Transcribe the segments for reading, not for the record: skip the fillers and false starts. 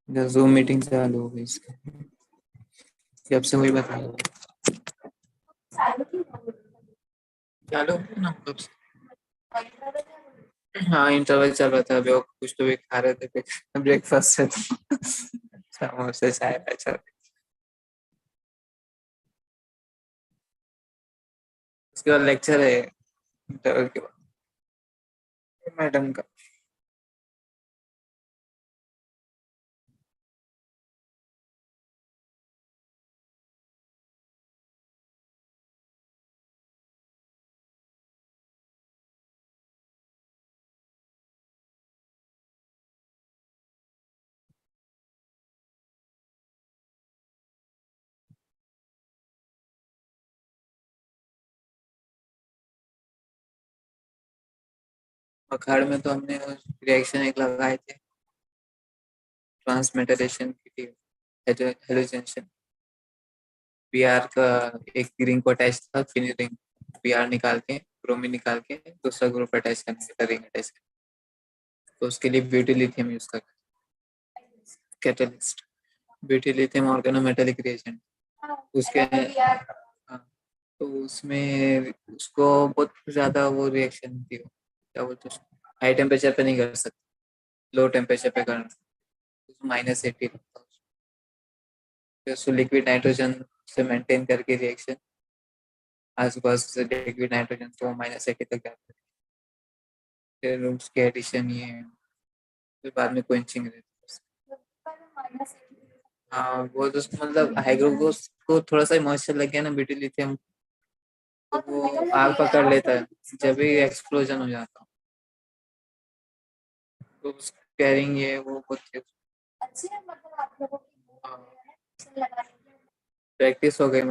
जब zoom meeting चालू हो गई इसकी, जब से वही बता रहा हूँ। चालू हो ना कब से? हाँ इंटरवल चल रहा था अभी, वो कुछ तो भी खा रहे थे ब्रेकफास्ट से समोसे चाय अच्छा। उसके बाद लेक्चर है इंटरवल के बाद, मैडम का। अखाड़ में तो हमने रिएक्शन एक लगाए थे, ट्रांसमेटलेशन की थी, हेलोजेंशन। पीआर का एक रिंग को अटैच था, फिर रिंग पीआर निकाल के, ब्रोमीन निकाल के दूसरा ग्रुप अटैच करने का, रिंग अटैच करने, तो उसके लिए ब्यूटी लिथियम यूज करते, catalyst. Beauty lithium organometallic reagent उसके। हाँ, तो उसमें उसको बहुत ज्यादा वो रिएक्शन थी, क्या बोलते हैं, हाई टेम्परेचर पे नहीं कर सकते, लो टेम्परेचर पे करना, -80 रखता हूँ। फिर उसको लिक्विड नाइट्रोजन से मेंटेन करके रिएक्शन, आसपास से लिक्विड नाइट्रोजन तो -80 तक जाता है, फिर उसके एडिशन ये, फिर बाद में क्वेंचिंग रहती है। हाँ वो तो मतलब हाइग्रोगोस को थोड़ा सा मॉइस्चर लग गया ना ब्यूटी लिथियम, तो वो आग पकड़ लेता है, जब भी एक्सप्लोजन हो जाता है, तो कैरिंग ये वो बहुत प्रैक्टिस हो गई।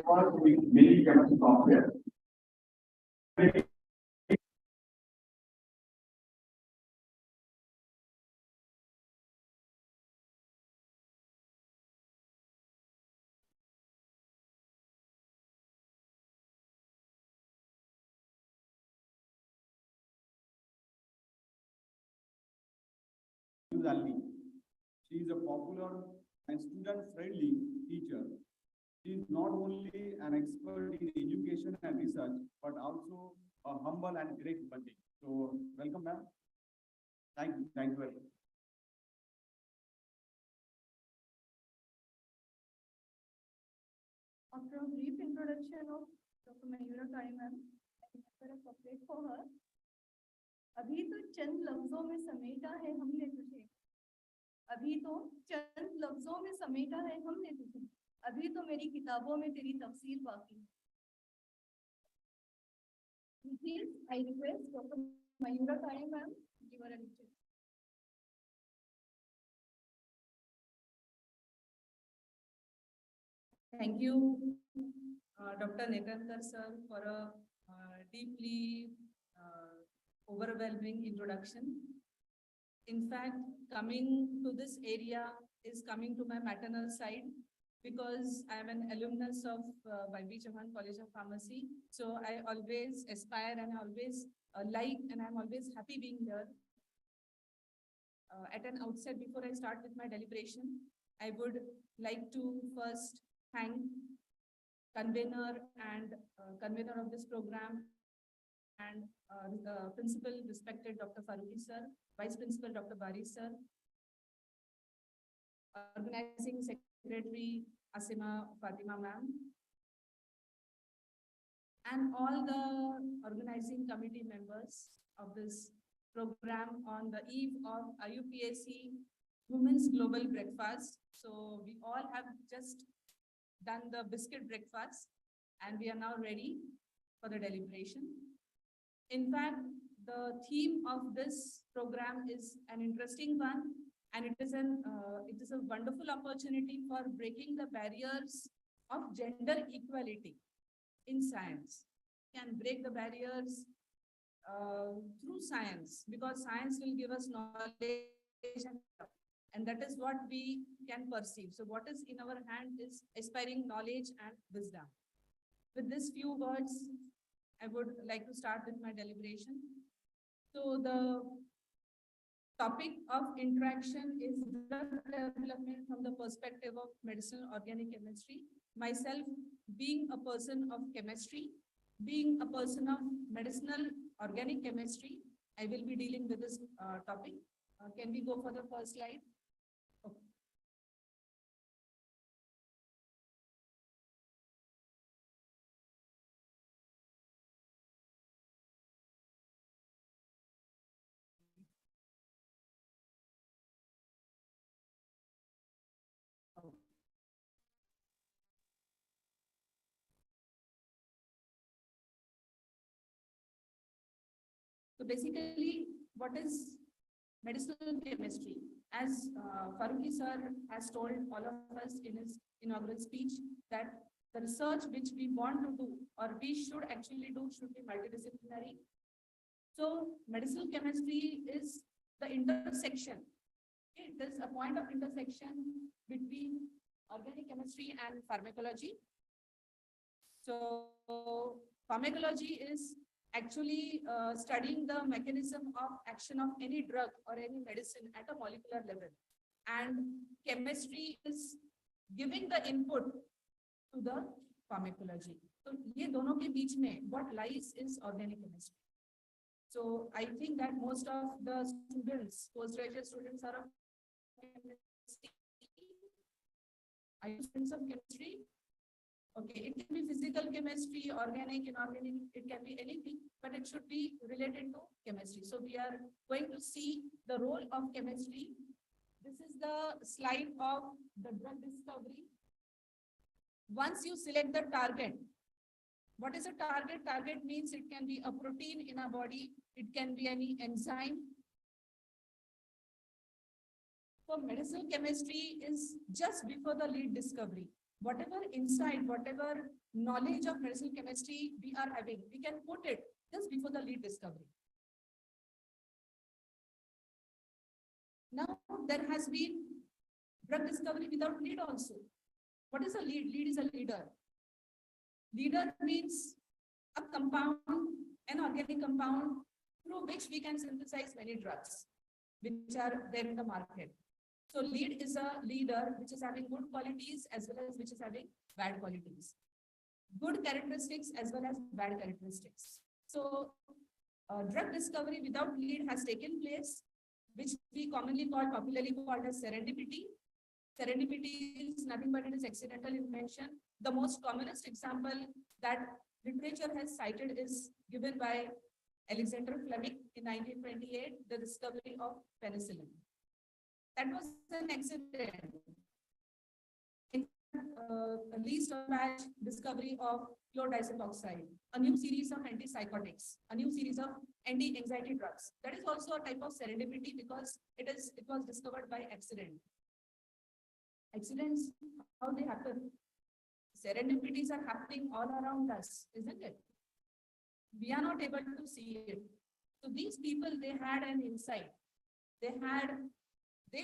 many chemistry software. She is a popular and student-friendly teacher. She is not only an expert in education and research, but also a humble and great human being. So, welcome, ma'am. Thank you very much. After a brief introduction of Dr. Mayura Kari ma'am, I remember a couplet for her. अभी तो चंद लफ्जों में समेटा है हमने तुझे, अभी तो चंद लफ्जों में समेटा है हमने तुझे, अभी तो मेरी किताबों में तेरी तफसीर बाकी है. Please, I request Dr. Mayura Kari ma'am to give her a lecture. Thank you, Dr. Netankar sir, for a deeply overwhelming introduction. In fact, coming to this area is coming to my maternal side because I am an alumnus of Pathan College of Pharmacy. So I always aspire and I always like and I'm always happy being here. At an outset, before I start with my deliberation, I would like to first thank convener of this program and the principal, respected Dr. Faruqi sir, vice principal Dr. Bari sir, organizing secretary Asima Fatima ma'am, and all the organizing committee members of this program on the eve of IUPAC Women's Global Breakfast. So we all have just done the biscuit breakfast and we are now ready for the deliberation. In fact, the theme of this program is an interesting one, and it is a wonderful opportunity for breaking the barriers of gender equality in science. Can break the barriers through science, because science will give us knowledge and that is what we can perceive. So what is in our hand is aspiring knowledge and wisdom. With these few words, I would like to start with my deliberation. So the topic of interaction is drug development from the perspective of medicinal organic chemistry. Myself, being a person of chemistry, being a person of medicinal organic chemistry, I will be dealing with this topic. Can we go for the first slide? Okay. So basically, what is medicinal chemistry? As Faruqi sir has told all of us in his inaugural speech, that the research which we want to do or we should actually do should be multidisciplinary. So medicinal chemistry is the intersection. It is a point of intersection between organic chemistry and pharmacology. So pharmacology is actually studying the mechanism of action of any drug or any medicine at a molecular level. And chemistry is giving the input to the pharmacology. So ये दोनों के बीच में what lies is organic chemistry. So I think that most of the students, postgraduate students, are of chemistry. Are you students of chemistry? Okay, it can be physical chemistry, organic, inorganic, it can be anything, but it should be related to chemistry. So we are going to see the role of chemistry. This is the slide of the drug discovery. Once you select the target, what is a target? Target means it can be a protein in a body, it can be any enzyme. So medicinal chemistry is just before the lead discovery. whatever insight, whatever knowledge of medicinal chemistry we are having, we can put it just before the lead discovery. Now, there has been drug discovery without lead also. What is a lead? Lead is a leader. Leader means a compound, an organic compound through which we can synthesize many drugs which are there in the market. So lead is a leader which is having good qualities as well as which is having bad qualities. Good characteristics as well as bad characteristics. So drug discovery without lead has taken place, which we commonly call, popularly called as serendipity. Serendipity is nothing but it is accidental invention. The most commonest example that literature has cited is given by Alexander Fleming in 1928, the discovery of penicillin. That was an accident. In least of batch discovery of chlordiazepoxide, a new series of antipsychotics, a new series of anti-anxiety drugs. That is also a type of serendipity because it was discovered by accident. Accidents, how they happen? Serendipities are happening all around us, isn't it? We are not able to see it. So these people, they had an insight. They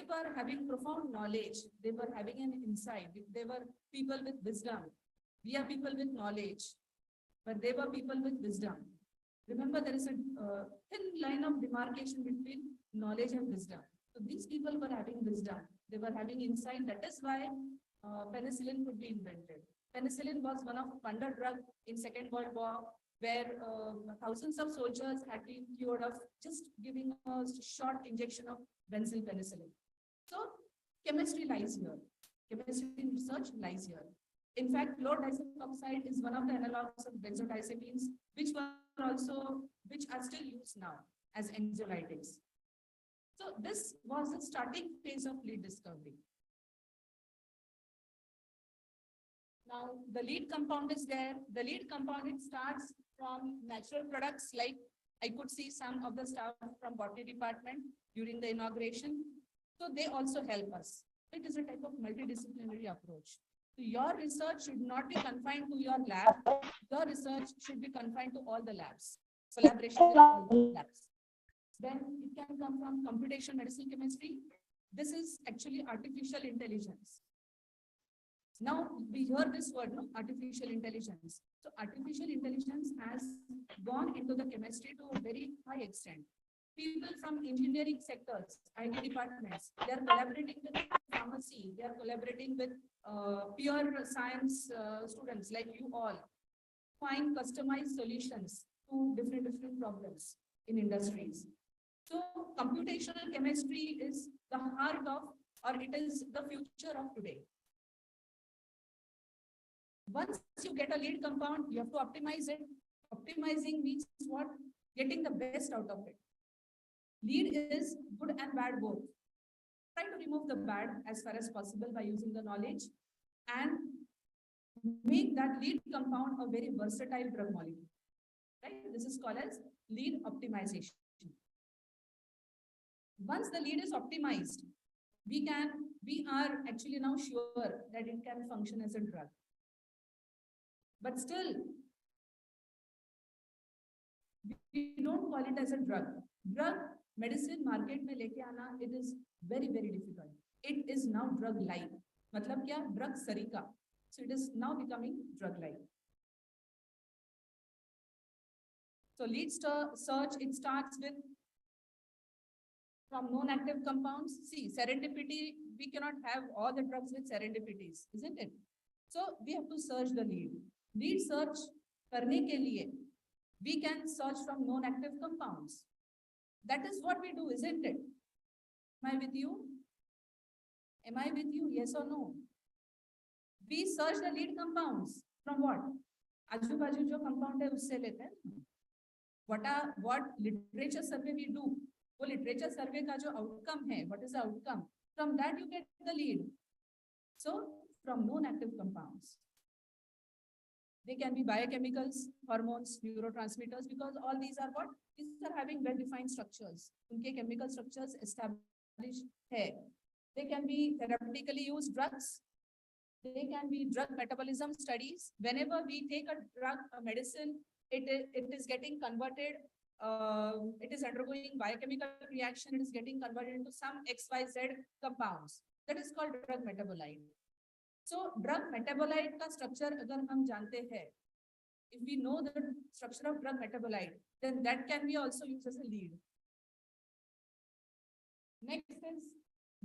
were having profound knowledge. They were having an insight. They were people with wisdom. We are people with knowledge, but they were people with wisdom. Remember, there is a thin line of demarcation between knowledge and wisdom. So these people were having wisdom. They were having insight. That is why penicillin could be invented. Penicillin was one of wonder drug in Second World War, where thousands of soldiers had been cured of just giving a short injection of benzyl penicillin. So chemistry lies here. Chemistry research lies here. In fact, chlordiazepoxide is one of the analogs of benzodiazepines, which are still used now as anxiolytics. So this was the starting phase of lead discovery. Now, the lead compound is there. The lead compound, it starts from natural products, like I could see some of the staff from botany department during the inauguration. So they also help us. It is a type of multidisciplinary approach. So your research should not be confined to your lab. Your research should be confined to all the labs, collaboration with all the labs. Then it can come from computational medicinal chemistry. This is actually artificial intelligence. Now we hear this word, no? Artificial intelligence. So artificial intelligence has gone into the chemistry to a very high extent. People from engineering sectors, IT departments, they are collaborating with pharmacy, they are collaborating with pure science students like you all, find customized solutions to different problems in industries. So computational chemistry is the heart of, or it is the future of today. Once you get a lead compound, you have to optimize it. Optimizing means what? Getting the best out of it. Lead is good and bad both. Try to remove the bad as far as possible by using the knowledge and make that lead compound a very versatile drug molecule. Right? This is called as lead optimization. Once the lead is optimized, we are actually now sure that it can function as a drug. But still, we don't call it as a drug. Drug medicine market में लेके आना, it is very, very difficult. It is now drug-like. मतलब क्या? Drug sarika. So it is now becoming drug-like. So lead search, it starts with from known active compounds. See, serendipity, we cannot have all the drugs with serendipities, isn't it? So we have to search the lead. Lead search करने के लिए, we can search from known active compounds. That is what we do, isn't it? Am I with you? Am I with you? Yes or no? We search the lead compounds from what? आजू बाजू जो compound है उससे लेते हैं. What literature survey we do? वो literature survey का जो outcome है, what is the outcome? From that you get the lead. So from known active compounds. They can be biochemicals, hormones, neurotransmitters, because all these are what? These are having well-defined structures. उनके chemical structures established है. They can be therapeutically used drugs. They can be drug metabolism studies. Whenever we take a drug, a medicine, it is getting converted. It is undergoing biochemical reaction. It is getting converted into some XYZ compounds. That is called drug metabolite. So drug metabolite का structure अगर हम जानते हैं, if we know the structure of drug metabolite, then that can be also used as a lead. Next is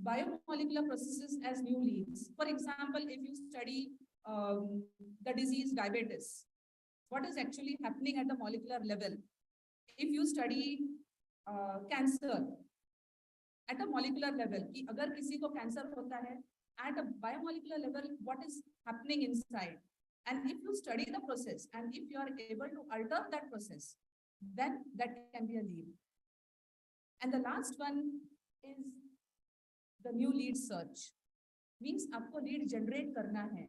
biomolecular processes as new leads. For example, if you study the disease diabetes, what is actually happening at the molecular level? If you study cancer at a molecular level, कि अगर किसी को cancer होता है, at a biomolecular level, what is happening inside? And if you study the process and if you are able to alter that process, then that can be a lead. And the last one is the new lead search. Means आपको lead generate करना है.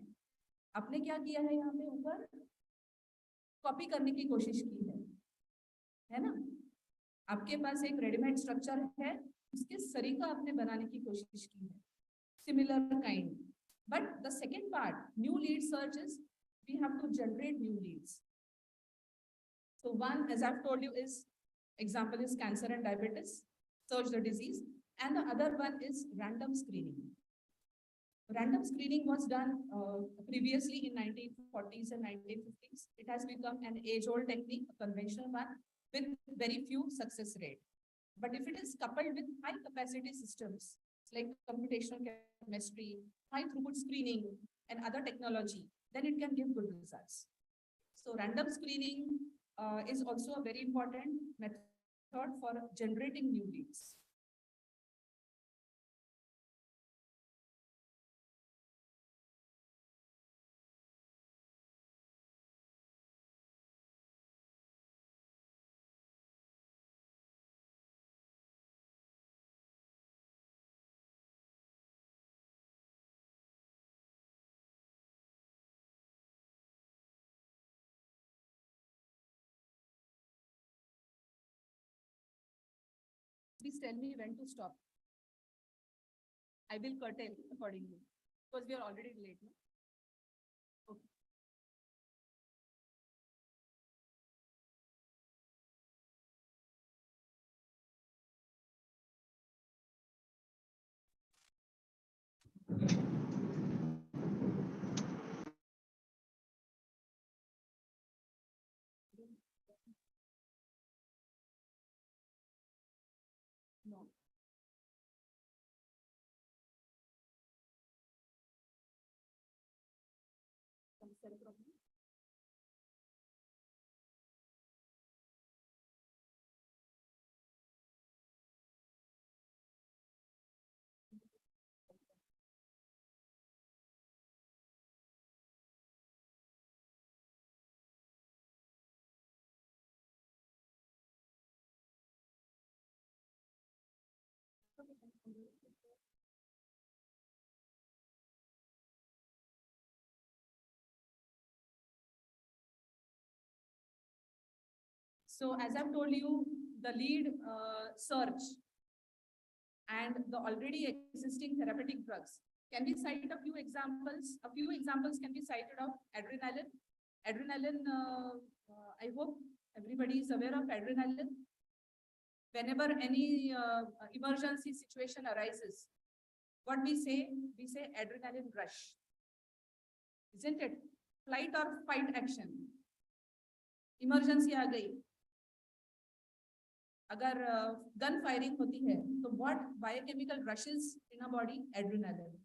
आपने क्या किया है यहाँ पे ऊपर? Copy करने की कोशिश की है ना? आपके पास एक रेडीमेड स्ट्रक्चर है, उसके सरीका आपने बनाने की कोशिश की है. Similar kind. But the second part, new lead search is we have to generate new leads. So one, as I've told you, is example is cancer and diabetes, search the disease, and the other one is random screening. Random screening was done previously in 1940s and 1950s. It has become an age-old technique, a conventional one, with very few success rate. But if it is coupled with high-capacity systems like computational chemistry, high-throughput screening, and other technology, then it can give good results. So random screening is also a very important method for generating new leads. Please tell me when to stop. I will curtail accordingly because we are already late. No? Okay. No. Some cell problem. So as I've told you, the lead search and the already existing therapeutic drugs. Can we cite a few examples? A few examples can be cited of adrenaline. Adrenaline, I hope everybody is aware of adrenaline. Whenever any emergency situation arises, what we say adrenaline rush. Isn't it? Flight or fight action. Emergency आ गई. अगर gun firing होती है तो what biochemical rushes in a body? Adrenaline.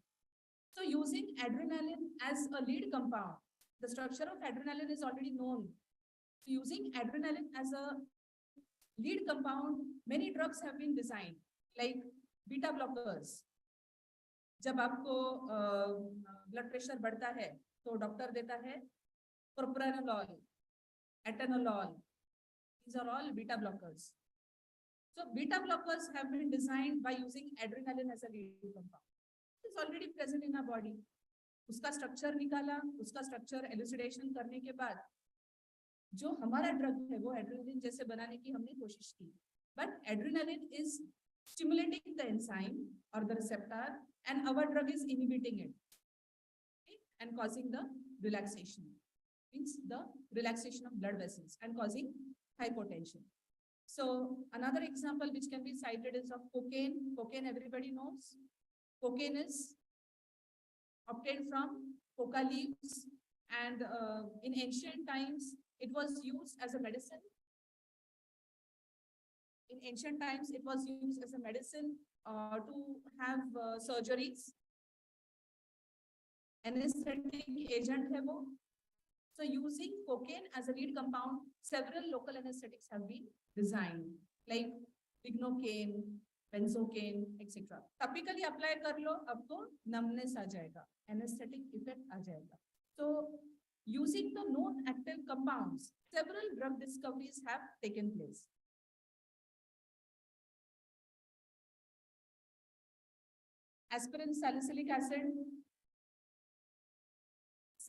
So using adrenaline as a lead compound, the structure of adrenaline is already known. So using adrenaline as a lead compound, many drugs have been designed, like beta blockers. जब आपको blood pressure बढ़ता है तो doctor देता है propranolol, atenolol. These are all beta blockers. So beta blockers have been designed by using adrenaline as a lead compound. It is already present in our body. उसका structure निकाला, उसका structure एलुसिडेशन करने के बाद जो हमारा ड्रग है वो एड्रेनालिन जैसे बनाने की हमने कोशिश की. But adrenaline is stimulating the enzyme or the receptor and our drug is inhibiting it. Okay? and causing the relaxation, means the relaxation of blood vessels and causing hypotension. So another example which can be cited is of cocaine. Cocaine, everybody knows. Cocaine is obtained from coca leaves, and in ancient times, it was used as a medicine. In ancient times, it was used as a medicine to have surgeries. Anesthetic agent है वो. So using cocaine as a lead compound, several local anesthetics have been designed, like lignocaine, benzocaine, etc. Topically apply कर लो, आपको numbness आ जाएगा, anesthetic effect आ जाएगा. So using the known active compounds, several drug discoveries have taken place. Aspirin salicylic acid.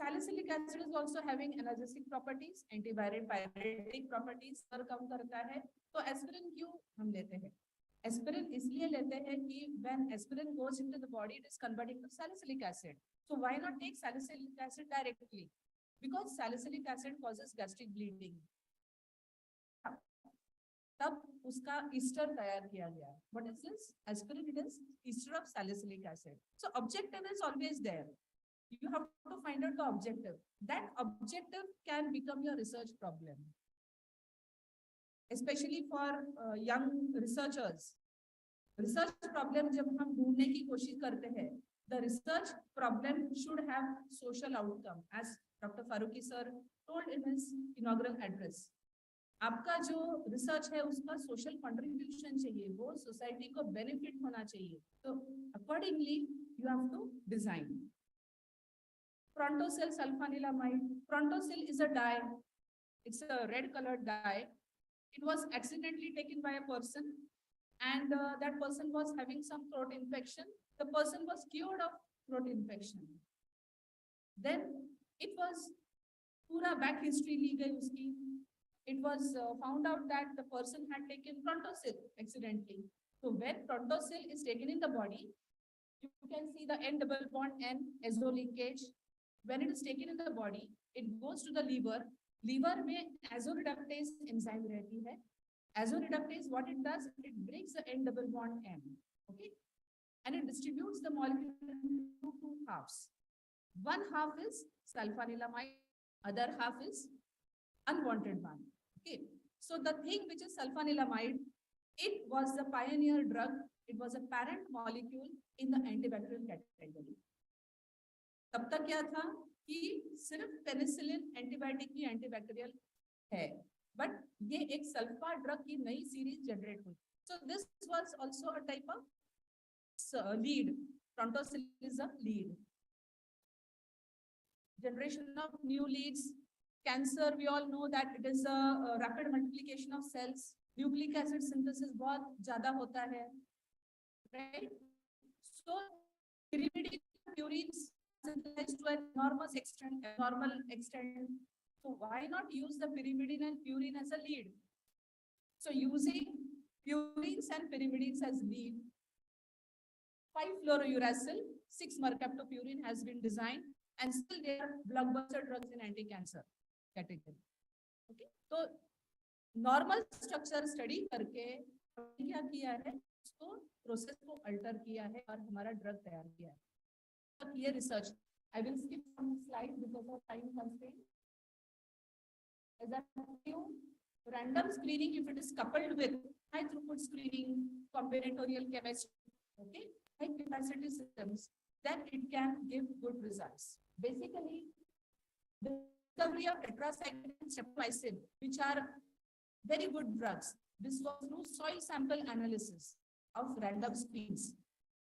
Salicylic acid is also having analgesic properties, antiviral pyretic properties पर कम करता है. तो aspirin क्यों हम लेते हैं? Aspirin इसलिए लेते हैं कि when aspirin goes into the body, it is converting to salicylic acid. So why not take salicylic acid directly? Because salicylic acid causes gastric bleeding. तब उसका ester तैयार किया गया. What is this? Aspirin, it is ester of salicylic acid. So objective is always there. You have to find out the objective. That objective can become your research problem, especially for young researchers. Research problem जब हम ढूंढने की कोशिश करते हैं, the research problem should have social outcome, as Dr. Farooqi sir told in his inaugural address. आपका जो research है उसका सोशल कंट्रीब्यूशन चाहिए, वो सोसाइटी को बेनिफिट होना चाहिए. तो accordingly you have to design. Prontosil sulfanilamide. Prontosil is a dye. It's a red colored dye. It was accidentally taken by a person, and that person was having some throat infection. The person was cured of throat infection. Then it was pura back history ली गई उसकी. It was found out that the person had taken Prontosil accidentally. So when Prontosil is taken in the body, you can see the N double bond N azo linkage. When it is taken in the body, it goes to the liver. Liver में azoreductase enzyme रहती है. Azoreductase, what it does, it breaks the N double bond N, okay, and it distributes the molecule into two halves. One half is sulfanilamide, other half is unwanted one. Okay, so the thing which is sulfanilamide, it was the pioneer drug. It was a parent molecule in the antibacterial category. तब तक क्या था कि सिर्फ penicillin antibiotic की antibacterial है, but ये एक सल्फा ड्रग की नई सीरीज जनरेट हुई. So this was also a type of lead. Prontosil is a lead. Generation of new leads. Cancer, we all know that it is a rapid multiplication of cells. Nucleic acid synthesis बहुत ज्यादा होता है, right? So pyrimidine purines synthesized to an enormous extent, abnormal extent. So why not use the pyrimidine and purine as a lead? So using purines and pyrimidines as lead, 5-fluorouracil, 6-mercaptopurine has been designed, and still they are blockbuster drugs in anti-cancer category. Okay, so normal structure study करके क्या किया है, उसको process को alter किया है और हमारा ड्रग तैयार किया है. Clear research. I will skip some slides because of time constraint. As I told you, random screening, if it is coupled with high throughput screening, combinatorial chemistry, okay, high capacity systems, then it can give good results. Basically, the discovery of tetracycline and streptomycin, which are very good drugs, this was through soil sample analysis of random screens.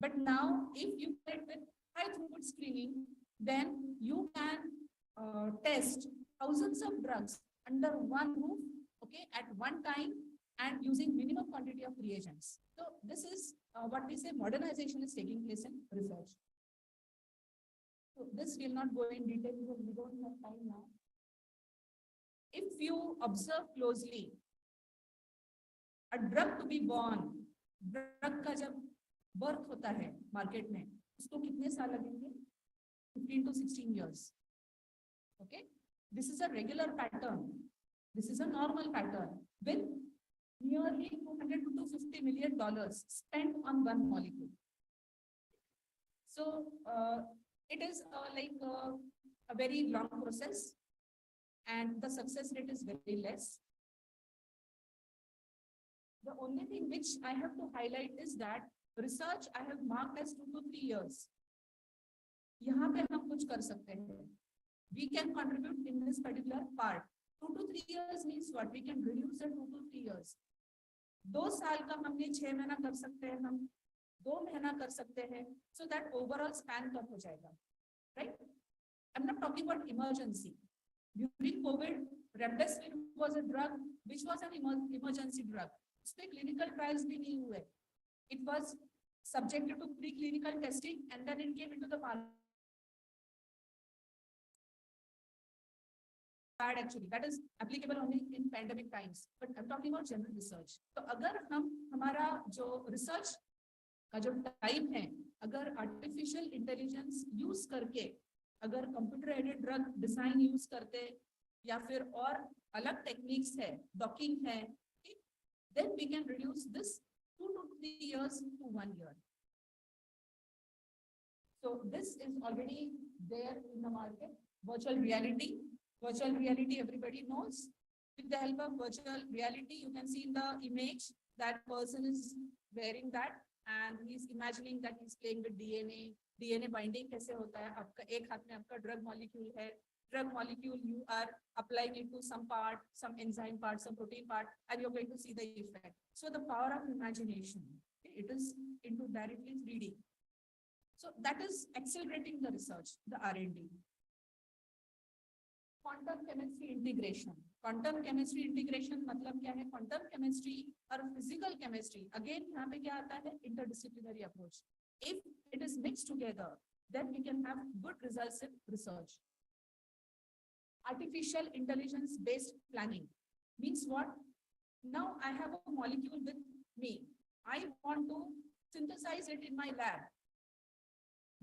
But now, if you get with high throughput screening, then you can test thousands of drugs under one roof, okay, at one time, and using minimum quantity of reagents. So this is what we say modernization is taking place in research. So this will not go in detail because we don't have time now. If you observe closely, a drug to be born, drug का जब birth होता है market में, उसको कितने साल लगेंगे? 15 to 16 years. Okay, this is a regular pattern. This is a normal pattern with nearly $200 to $250 million spent on one molecule. So it is a very long process, and the success rate is very less. The only thing which I have to highlight is that research I have marked as 2 to 3 years. यहाँ पे हम कुछ कर सकते हैं. We can contribute in this particular part. 2 to 3 years means what? We can reduce the 2 to 3 years. 2 साल का हमने 6 महीना कर सकते हैं, हम 2 महीना कर सकते हैं, so that overall span कम हो जाएगा, right? I'm not talking about emergency. During COVID, remdesivir was a drug which was an emergency drug. उसपे clinical trials भी नहीं हुए. It was subjected to preclinical testing and then it came into the market. Actually, that is applicable only in pandemic times. But I'm talking about general research. तो अगर हम हमारा जो research का जो time है, अगर artificial intelligence use करके, अगर computer aided drug design use करते, या फिर और अलग techniques है, docking है, then we can reduce this 2 to 3 years to 1 year. So this is already there in the market. Virtual reality. Virtual reality, everybody knows. With the help of virtual reality, you can see in the image that person is wearing that and he's imagining that he's playing with DNA. DNA binding कैसे होता है? आपका एक हाथ में आपका drug molecule है. Drug molecule, you are applying it to some part, some enzyme part, some protein part, and you're going to see the effect. So the power of imagination, it is into directly 3D. So that is accelerating the research, the R&D. Quantum chemistry integration. Quantum chemistry integration मतलब क्या है? Quantum chemistry और physical chemistry. Again, यहाँ पे क्या आता है? Interdisciplinary approach. If it is mixed together, then we can have good results in research. Artificial intelligence based planning means what? Now I have a molecule with me. I want to synthesize it in my lab.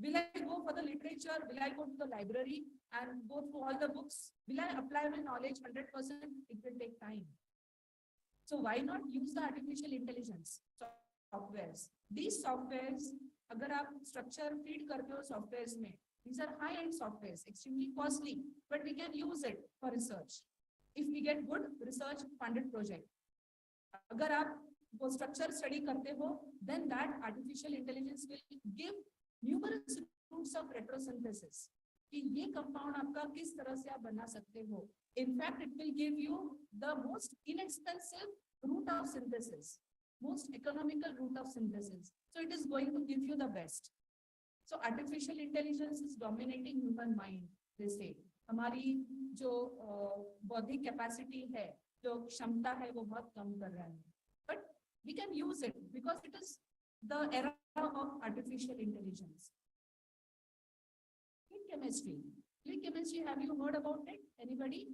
Will I go for the literature? Will I go to the library and go through all the books? Will I apply my knowledge 100%? It will take time. So why not use the artificial intelligence softwares? These softwares, अगर आप structure feed करते हो softwares में, these are high-end softwares, extremely costly, but we can use it for research. If we get good research-funded project, अगर आप वो structure study करते हो, then that artificial intelligence will give numerous routes of retrosynthesis. कि ये compound आपका किस तरह से आप बना सकते हो. In fact, it will give you the most inexpensive route of synthesis, most economical route of synthesis. So it is going to give you the best. So artificial intelligence is dominating human mind. They say हमारी जो बौद्धिक capacity है, जो क्षमता है, वो बहुत कम कर रहा है. But we can use it because it is the era of artificial intelligence. Click chemistry. Click chemistry, have you heard about it? Anybody?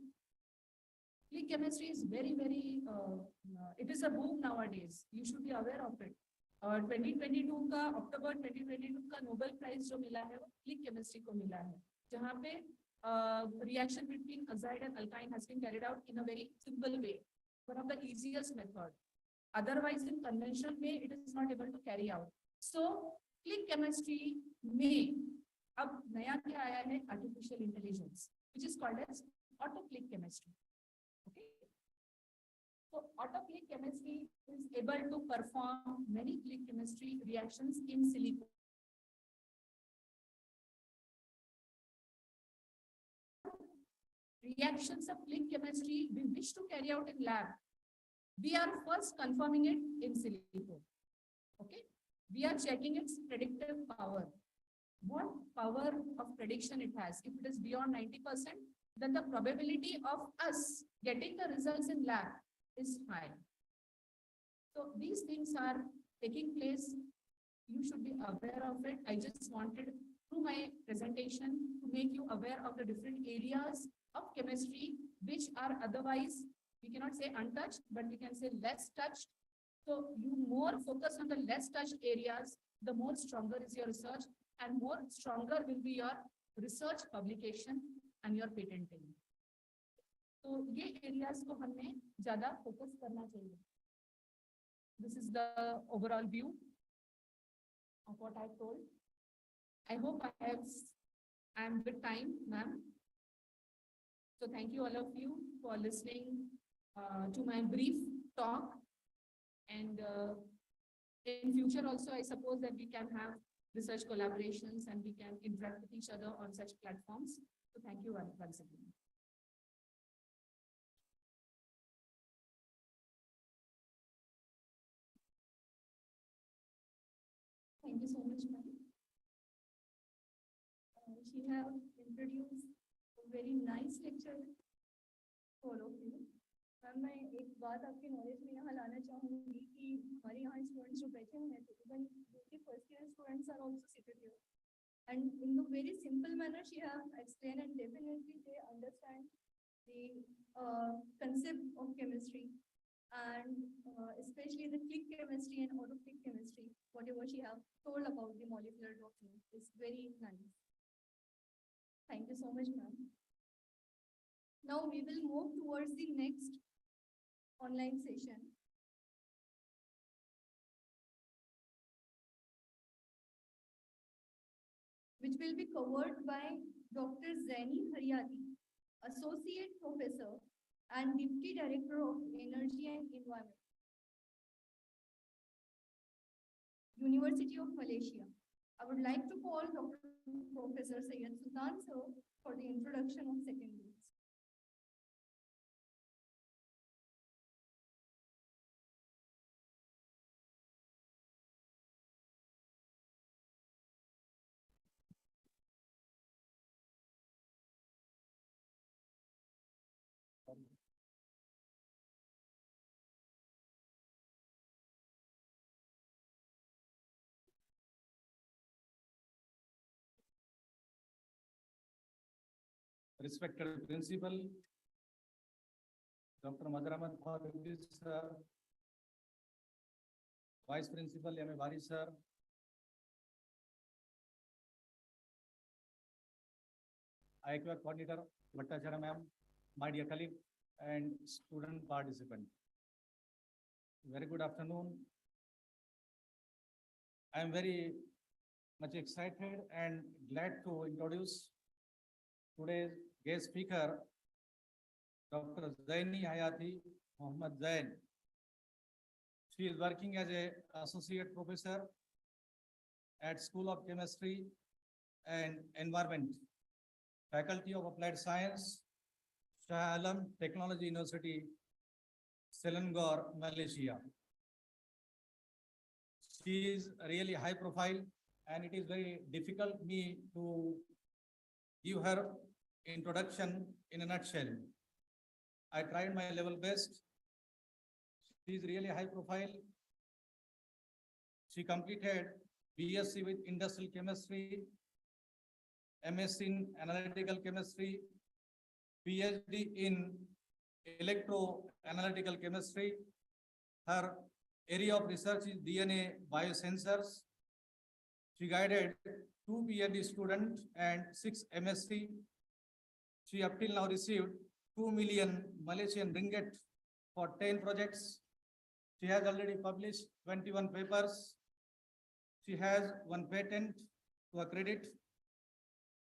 Click chemistry is very, it is a boom nowadays. You should be aware of it. 2022 का October 2022 का Nobel Prize जो मिला है वो click chemistry को मिला है, जहाँ पे reaction between azide and alkyne has been carried out in a very simple way, one of the easiest method. Otherwise, in conventional way, it is not able to carry out. So, click chemistry में अब नया क्या आया है? Artificial intelligence, which is called as auto-click chemistry. Okay. So, auto-click chemistry is able to perform many click chemistry reactions in silico. Reactions of click chemistry we wish to carry out in lab, we are first confirming it in silico. Okay, we are checking its predictive power. What power of prediction it has? If it is beyond 90%, then the probability of us getting the results in lab is high. So these things are taking place. You should be aware of it. I just wanted through my presentation to make you aware of the different areas of chemistry which are otherwise, we cannot say untouched, but we can say less touched. So you more focus on the less touched areas, the more stronger is your research and more stronger will be your research publication and your patenting. तो ये areas को हमने ज़्यादा focus करना चाहिए. This is the overall view of what I told. I hope I am with time, ma'am. So thank you all of you for listening to my brief talk. And in future also, I suppose that we can have research collaborations and we can interact with each other on such platforms. So thank you once again. Thank you so much, ma'am. She have introduced a very nice lecture for all of you. Ma'am मैं एक बात आपके knowledge में यहाँ लाना चाहूँगी कि हमारे यहाँ स्टूडेंट्स जो बैठे हुए हैं इवन जो first year students are also seated here and in the very simple manner she have explained and definitely they understand the concept of chemistry and especially the click chemistry and auto click chemistry. Whatever she have told about the molecular doctrine is very nice. Thank you so much, ma'am. Now we will move towards the next online session. Which will be covered by Dr. Zaini Haryati, Associate Professor and Deputy Director of Energy and Environment, University of Malaysia. I would like to call Dr. Professor Syed Sultan sir for the introduction of second groups. Respected Principal, Dr. Madhuraman sir, Vice Principal M. Bari sir, IQA Coordinator Bhattacharya ma'am, my dear colleague and student participant. Very good afternoon. I am very much excited and glad to introduce today's guest speaker, Dr. Zaini Hayati Mohammad Zain. She is working as an associate professor at School of Chemistry and Environment, Faculty of Applied Science, Shah Alam Technology University, Selangor, Malaysia. She is really high profile and it is very difficult me to give her introduction in a nutshell. I tried my level best. She is really high profile. She completed BSc with Industrial Chemistry, MSc in Analytical Chemistry, PhD in Electro-Analytical Chemistry. Her area of research is DNA biosensors. She guided 2 PhD students and 6 MSc. She up till now received 2 million Malaysian ringgit for 10 projects. She has already published 21 papers. She has 1 patent to her credit.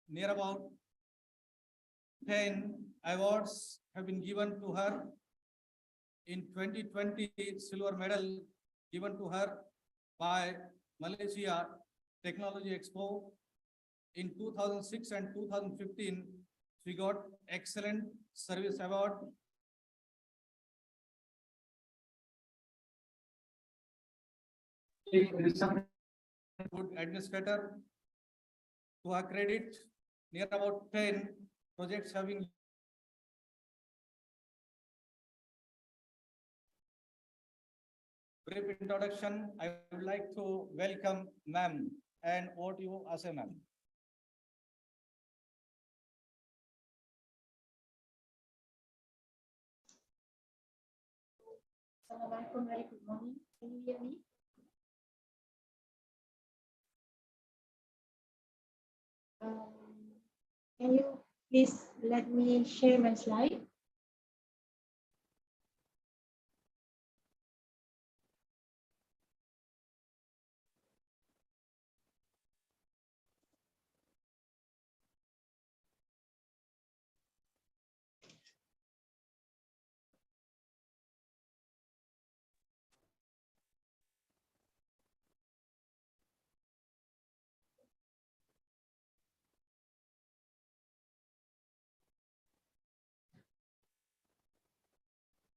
Near about 10 awards have been given to her. In 2020, silver medal given to her by Malaysia Technology Expo. In 2006 and 2015, she got Excellent Service Award. Good administrator. To her credit, near about 10 projects having brief introduction. I would like to welcome ma'am and over to you, Ase ma'am. Assalamualaikum, very good morning. Can you hear me? Can you please let me share my slide?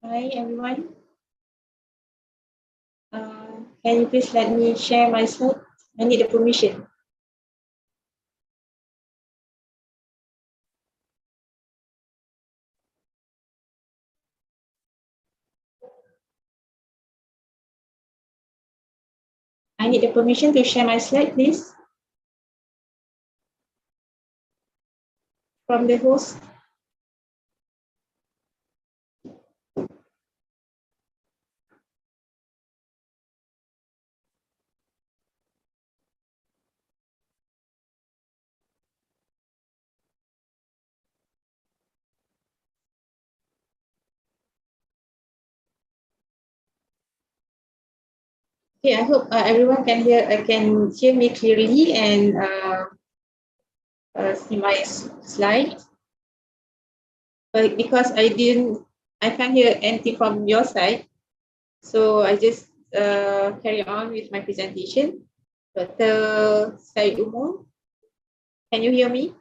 Hi, everyone. Can you please let me share my slide? I need the permission. I need the permission to share my slide, please. From the host. Okay, I hope everyone can hear me clearly and see my slide. But because I can't hear anything from your side, so I just carry on with my presentation. Dr. Syed Umul, can you hear me?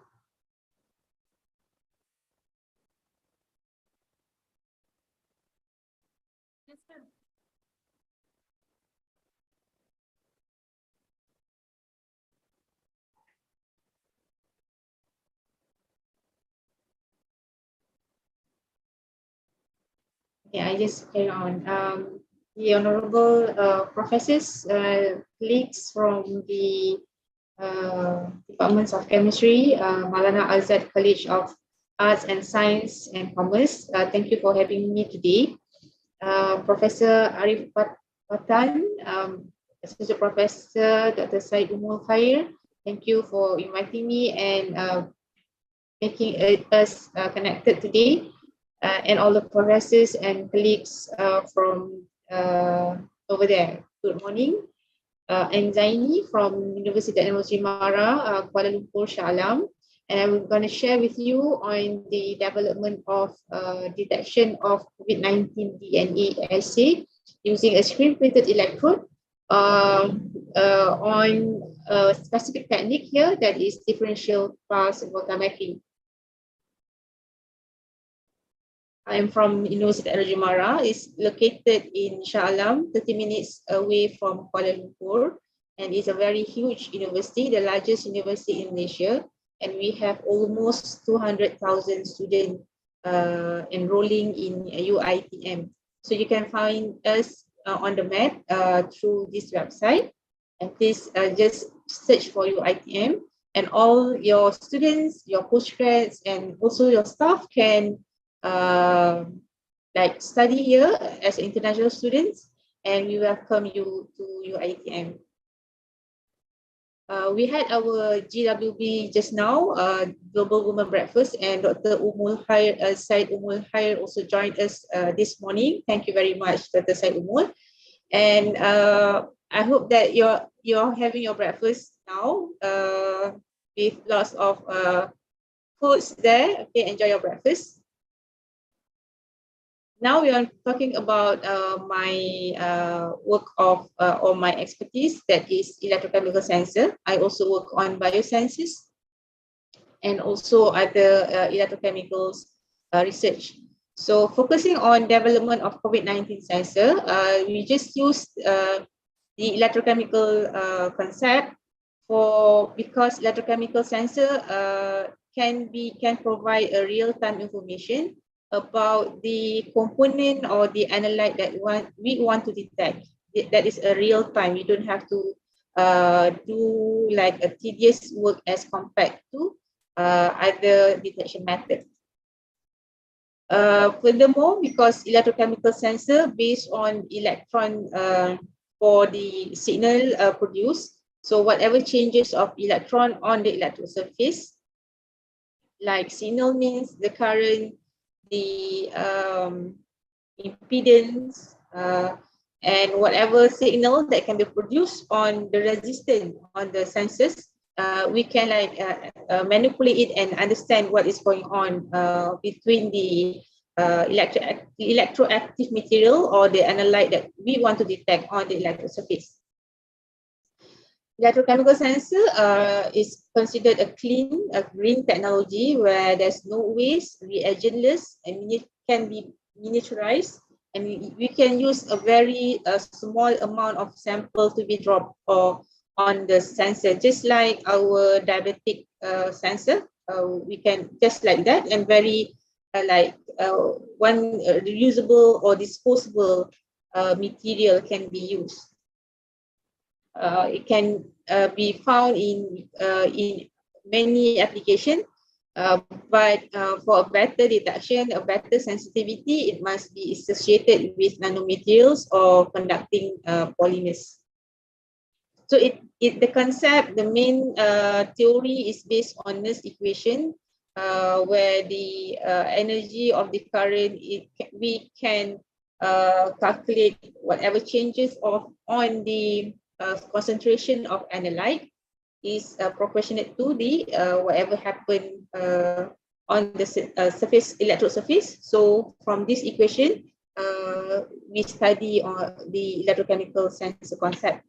Yeah, I just carry on. The honorable professors, colleagues from the departments of chemistry, Maulana Azad College of Arts and Science and Commerce. Thank you for having me today. Professor Arif Pathan, Associate Professor Dr. Syed Umul Khair, thank you for inviting me and making us connected today. And all the professors and colleagues from over there. Good morning. I'm Zaini from University Technology Mara, Kuala Lumpur, Shah Alam. And I'm going to share with you on the development of detection of COVID-19 DNA assay using a screen-printed electrode on a specific technique here, that is differential pulse voltammetry. I'm from University Technology Mara. It's located in Shah Alam, 30 minutes away from Kuala Lumpur. And it's a very huge university, the largest university in Malaysia. And we have almost 200,000 students enrolling in UITM. So you can find us on the map through this website. And please just search for UITM. And all your students, your postgrads, and also your staff can like study here as international students, and we welcome you to UITM. We had our GWB just now, Global Women Breakfast, and Dr. Syed Umul Khair also joined us this morning. Thank you very much, Dr. Syed Umul. And I hope that you're having your breakfast now with lots of foods there. Okay, enjoy your breakfast. Now we are talking about my work of or my expertise, that is electrochemical sensor. I also work on biosciences and also other electrochemicals research. So focusing on development of COVID-19 sensor, we just used the electrochemical concept because electrochemical sensor can provide a real-time information about the component or the analyte that we want to detect. That is a real time. You don't have to do like a tedious work as compared to other detection methods. Furthermore, because electrochemical sensor based on electron for the signal produced, so whatever changes of electron on the electrode surface, like signal means the current, the impedance, and whatever signal that can be produced on the resistance on the sensors, we can like manipulate it and understand what is going on between the electroactive material or the analyte that we want to detect on the electrode surface. Electrochemical sensor is considered a clean, a green technology where there's no waste, reagentless, and can be miniaturized, and we can use a very small amount of sample to be dropped or on the sensor, just like our diabetic sensor. We can just like that, and very one reusable or disposable material can be used. It can be found in many applications, but for a better detection, a better sensitivity, it must be associated with nanomaterials or conducting polymers. So the concept, the main theory is based on this equation, where the energy of the current, we can calculate whatever changes on the concentration of analyte is proportionate to the whatever happened on the surface, electrode surface. So from this equation, we study the electrochemical sensor concept.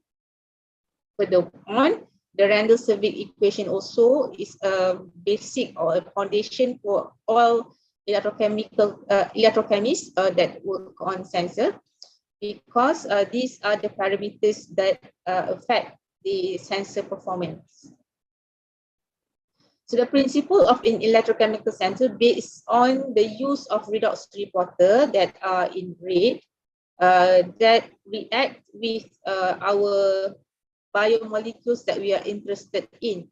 Further on, the Randall-Sevig equation also is a basic or a foundation for all electrochemists that work on sensor, because these are the parameters that affect the sensor performance. So the principle of an electrochemical sensor based on the use of redox reporter that are in red, that react with our biomolecules that we are interested in,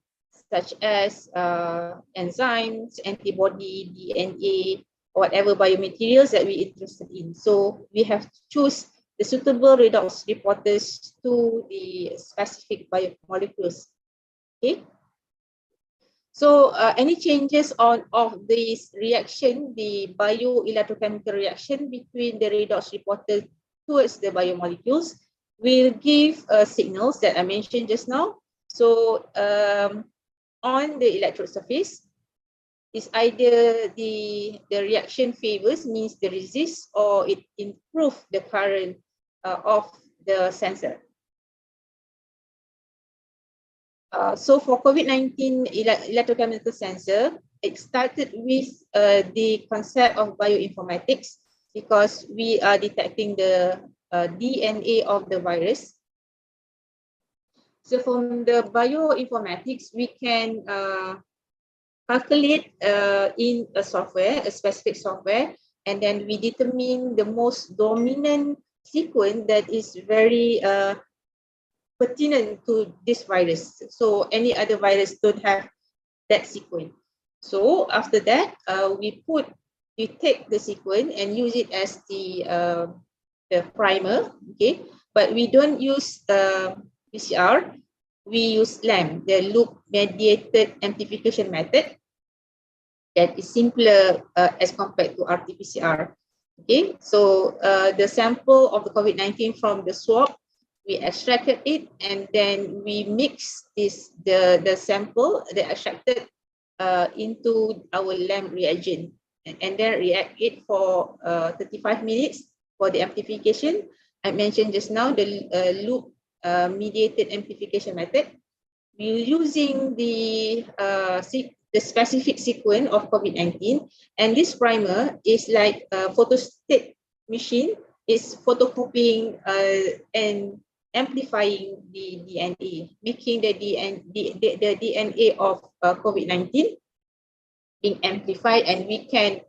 such as enzymes, antibody, DNA, whatever biomaterials that we're interested in. So we have to choose the suitable redox reporters to the specific biomolecules. Okay. So any changes of this reaction, the bioelectrochemical reaction between the redox reporter towards the biomolecules, will give signals that I mentioned just now. So on the electrode surface, is either the reaction favors, means the resist, or it improves the current of the sensor. So for COVID-19 electrochemical sensor, it started with the concept of bioinformatics, because we are detecting the DNA of the virus. So from the bioinformatics, we can calculate in a software, a specific software, and then we determine the most dominant sequence that is very pertinent to this virus. So any other virus don't have that sequence. So after that, we take the sequence and use it as the primer, okay? But we don't use PCR. We use LAM, the loop mediated amplification method, that is simpler as compared to RT-PCR. Okay, so the sample of the COVID-19 from the swab, we extracted it, and then we mix the sample, the extracted, into our LAMP reagent, and then react it for 35 minutes for the amplification. I mentioned just now the loop mediated amplification method. We're using the specific sequence of COVID-19, and this primer is like a photostat machine, is photocopying and amplifying the DNA, making the DNA of COVID-19 being amplified, and we can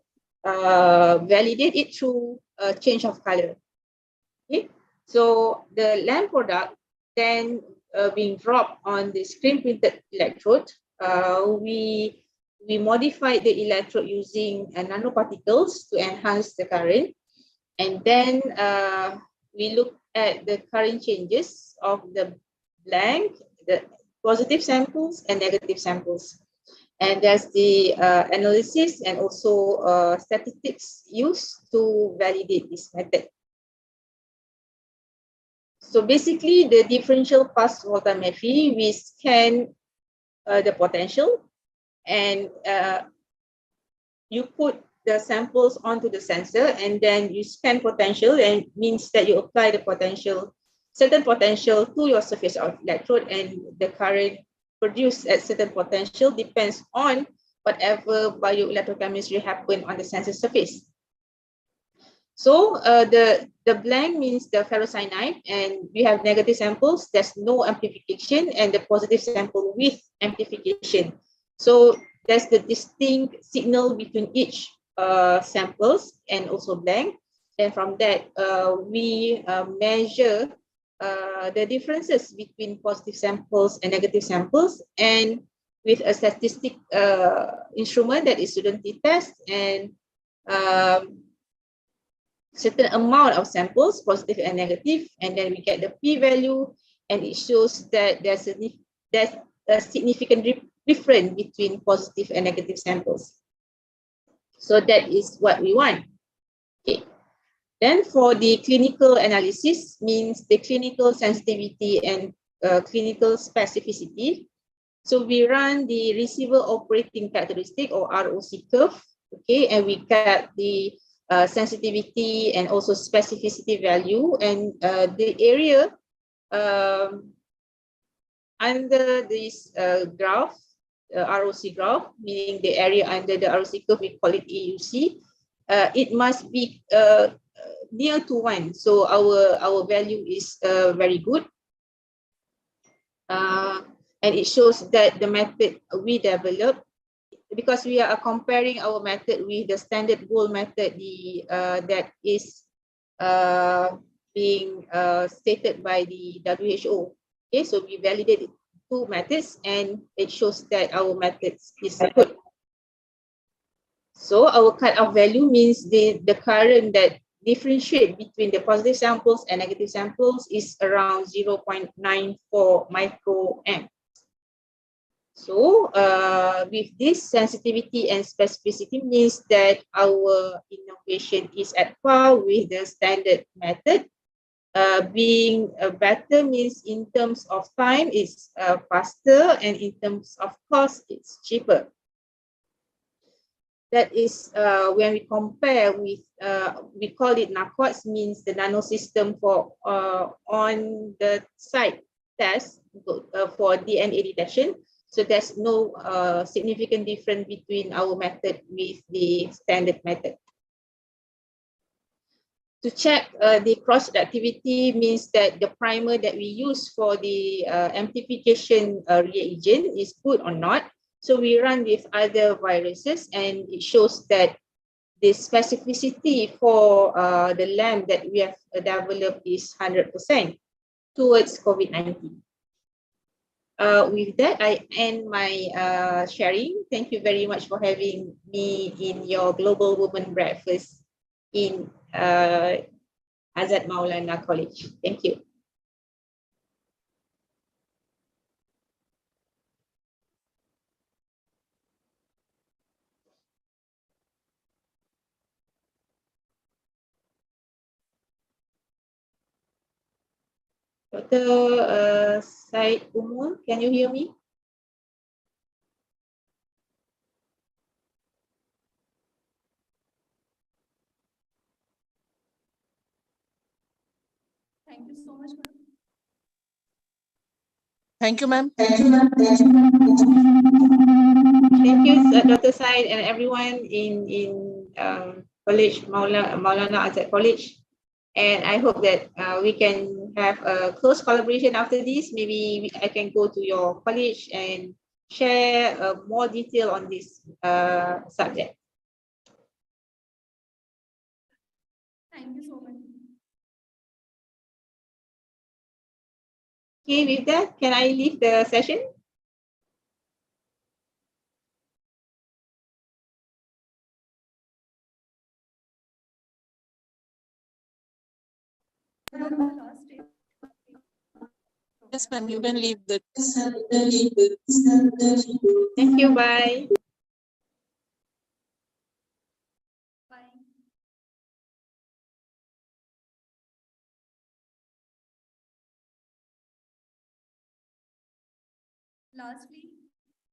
validate it through change of color. Okay, so the LAMP product then being dropped on the screen printed electrode. We modified the electrode using nanoparticles to enhance the current, and then we look at the current changes of the blank, the positive samples and negative samples. And there's the analysis and also statistics used to validate this method. So basically, the differential pulse voltammetry, we scan the potential, and you put the samples onto the sensor, and then you scan potential, and means that you apply the potential, certain potential to your surface of electrode, and the current produced at certain potential depends on whatever bioelectrochemistry happen on the sensor surface. So the blank means the ferrocyanide, and we have negative samples, there's no amplification, and the positive sample with amplification. So there's the distinct signal between each samples and also blank. And from that, we measure the differences between positive samples and negative samples, and with a statistic instrument that is student t-test, and certain amount of samples, positive and negative, and then we get the p-value, and it shows that there's a significant difference between positive and negative samples. So that is what we want. Okay. Then for the clinical analysis, means the clinical sensitivity and clinical specificity. So we run the receiver operating characteristic, or ROC curve, okay, and we get the sensitivity and also specificity value, and the area under this graph, ROC graph, meaning the area under the ROC curve, we call it AUC. It must be near to 1, so our value is very good. And it shows that the method we developed, because we are comparing our method with the standard gold method, that is being stated by the WHO. Okay, so we validated 2 methods, and it shows that our methods is good. So our cutoff value means the current that differentiate between the positive samples and negative samples is around 0.94 microamp. So with this, sensitivity and specificity means that our innovation is at par with the standard method. Being better means in terms of time it's faster, and in terms of cost it's cheaper. That is when we compare with, we call it NAQUADS, means the nano system for on the site test for DNA detection. So there's no significant difference between our method with the standard method. To check the cross-reactivity means that the primer that we use for the amplification reagent is good or not. So we run with other viruses, and it shows that the specificity for the LAMP that we have developed is 100% towards COVID-19. With that, I end my sharing. Thank you very much for having me in your Global Women Breakfast in Azad Maulana College. Thank you. Dr. Said Umul, can you hear me? Thank you so much, ma'am. Thank you, ma'am. Thank you, Dr. Said, and everyone in college, Maulana Azad College. And I hope that we can have a close collaboration after this. Maybe I can go to your college and share more detail on this subject. Thank you so much. Okay, with that, can I leave the session? We are on the last day. Yes, ma'am, you can leave the. Thank you. Bye. Bye. Lastly,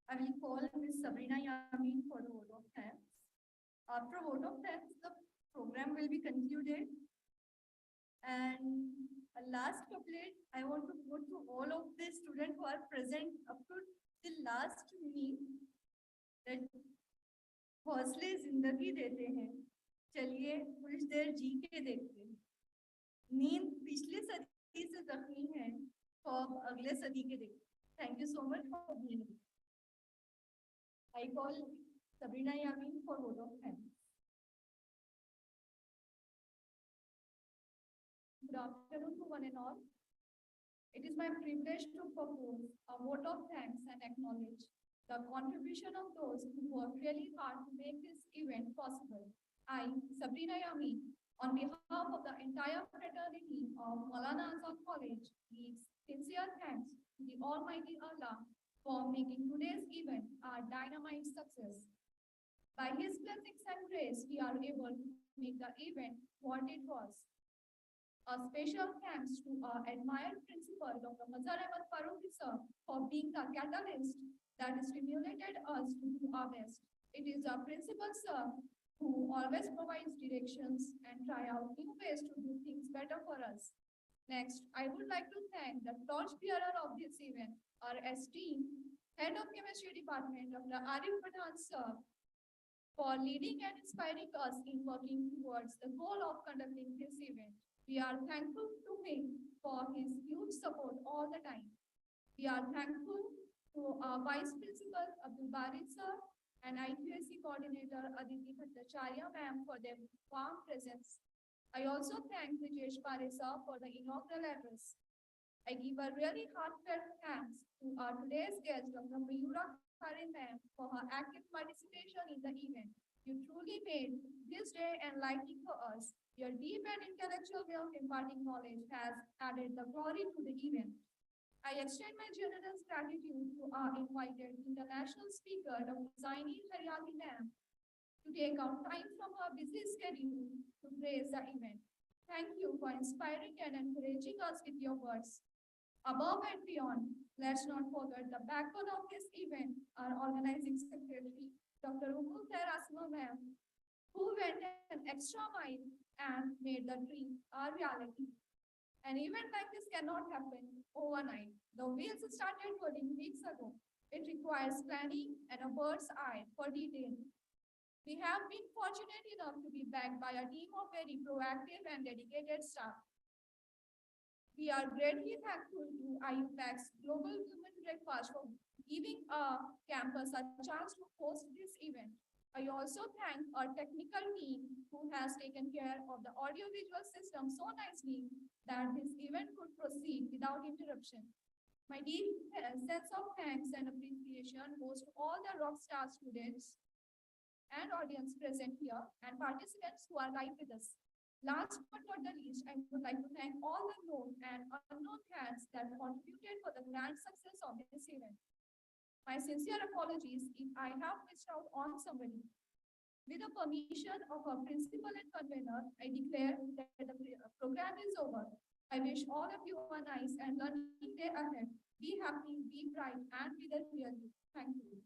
I will call Ms. Sabrina Yamin for the vote of thanks. After vote of thanks, the program will be concluded. And a last couplet, I want to go to all of the students who are present up to the last minute. That हौसले जिंदगी देते हैं, चलिए कुछ देर जी के देखते हैं. नींद पिछली सदी से जख्मी है, ख्वाब अगले सदी के देखते. Thank you so much for being here. I call Sabrina Yamin for vote of thanks. Good afternoon to one and all. It is my privilege to propose a vote of thanks and acknowledge the contribution of those who worked really hard to make this event possible. I, Sabrina Yamin, on behalf of the entire fraternity of Maulana Azad College, gives sincere thanks to the Almighty Allah for making today's event a dynamite success. By His blessings and grace, we are able to make the event what it was. A special thanks to our admired principal, Dr. Mazhar Ahmad Farooqi sir, for being the catalyst that stimulated us to do our best. It is our principal sir who always provides directions and try out new ways to do things better for us. Next, I would like to thank the torchbearer of this event, our esteemed Head of Chemistry Department, Dr. Arif Pathan sir, for leading and inspiring us in working towards the goal of conducting this event. We are thankful to him for his huge support all the time. We are thankful to our Vice Principal Abdul Barid sir and IQAC Coordinator Aditi Bhattacharya ma'am for their warm presence. I also thank Brijesh Pare sir for the inaugural address. I give a really heartfelt thanks to our today's guest, Dr. Mayura Karin ma'am, for her active participation in the event. You truly made this day enlightening for us. Your deep and intellectual way of imparting knowledge has added the glory to the event. I extend my generous gratitude to our invited international speaker, Dr. Zaini Haryati ma'am, to take out time from her busy schedule to grace the event. Thank you for inspiring and encouraging us with your words. Above and beyond, let's not forget the backbone of this event, our organizing secretary, Dr. Umul Asma ma'am, who went an extra mile and made the dream a reality. An event like this cannot happen overnight. The wheels started turning weeks ago. It requires planning and a bird's eye for detail. We have been fortunate enough to be backed by a team of very proactive and dedicated staff. We are greatly thankful to IUPAC's Global Women Breakfast for giving our campus a chance to host this event. I also thank our technical team who has taken care of the audiovisual system so nicely that this event could proceed without interruption. My deep sense of thanks and appreciation goes to all the Rockstar students and audience present here and participants who are live with us. Last but not the least, I would like to thank all the known and unknown hands that contributed for the grand success of this event. My sincere apologies if I have missed out on somebody. With the permission of our principal and convener, I declare that the program is over. I wish all of you a nice and learning day ahead. Be happy, be bright, and be the real you. Thank you.